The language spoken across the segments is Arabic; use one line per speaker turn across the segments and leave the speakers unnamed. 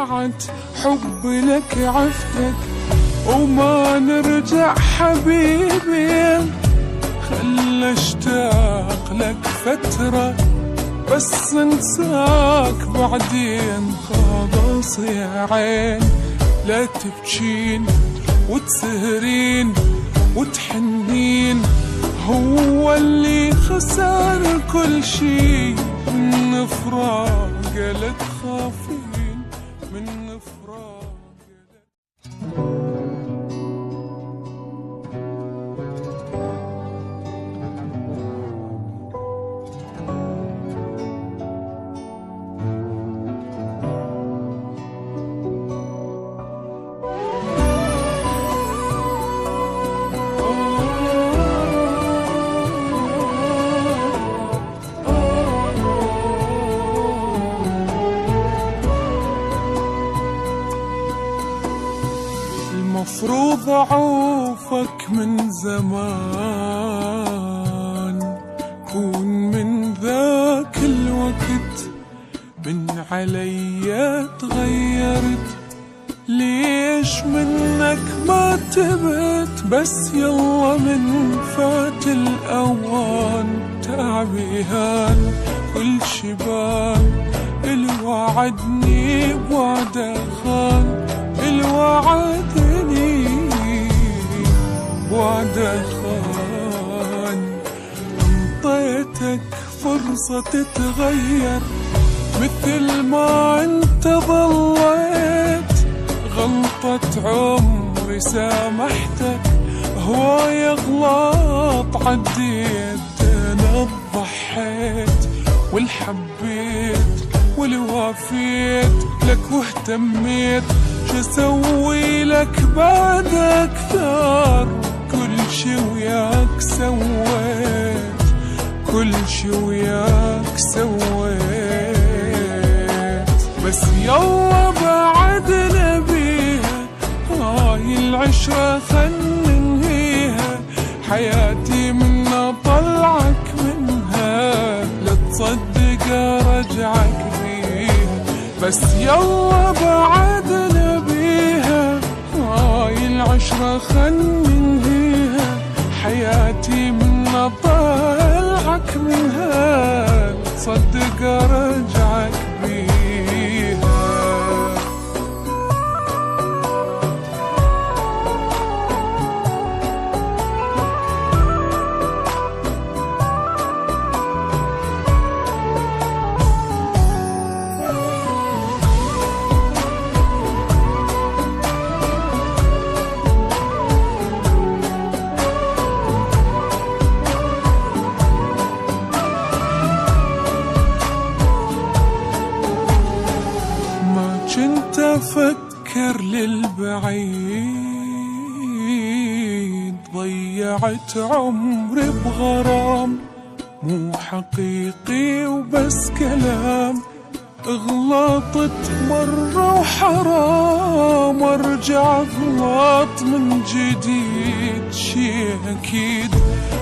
وداعت حب لك عفتك وما نرجع حبيبي، خل اشتاق لك فترة بس انساك بعدين. خلاص يا عين لا تبكين وتسهرين وتحنين، هو اللي خسر كل شي من فراق لا تخافين من فراق. المفروض أعوفك من زمان، كون من ذاك الوقت من علي تغيرت، ليش منك ما تبت بس يلا من فات الأوان. تعبيهان كل شبان الوعدني بوعده خان، الوعدني بوعده خان. انطيتك فرصة تتغير مثل ما انت ظليت، غلطة عمري سامحتك هواي غلط عديت. انا ضحيت والحبيت والوافيت لك واهتميت، شسوي لك بعد اكثر؟ كل شي وياك سويت، كل شي وياك سويت، بس يلا بعد نبيها هاي العشرة خل ننهيها. حياتي منا طلعك منها لا تصدق ارجعك فيها، بس يلا بعد نبيها هاي العشرة خل ننهيها. حياتي منا طلعك منها لا تصدق ارجعك فيها. كنت أفكر للبعيد، ضيعت عمري بغرام مو حقيقي وبس كلام. غلطت مرة وحرام ارجع غلط من جديد، شي أكيد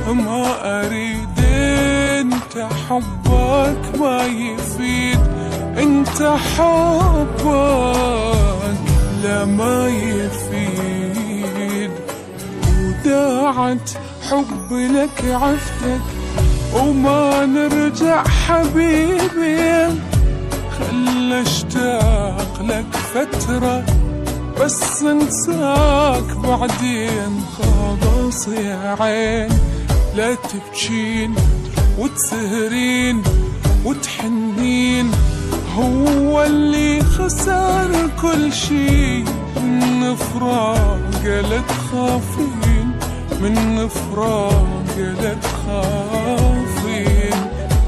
ما أريد انت حبك ما يفيد، انت حبك لا ما يفيد. وداعت حب لك عفتك وما نرجع حبيبي، خل اشتاق لك فترة بس انساك بعدين. خلاص يا عين لا تبكين وتسهرين وتحنين، هو اللي خسر كل شي من فراق لا تخافين من فراق لا تخافين.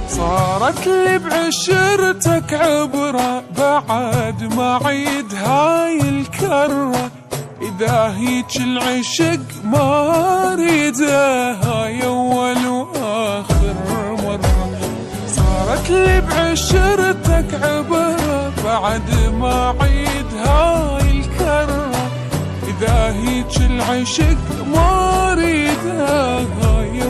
صارت لي بعشرتك عبرة بعد ما عيد هاي الكرة، إذا هيج العشق ما اريده هاي أول وآخر مرة. صارت لي بعشرتك عبرة بعد ما عيد هاي الكرة، إذا هيج العشق ما اريده هاي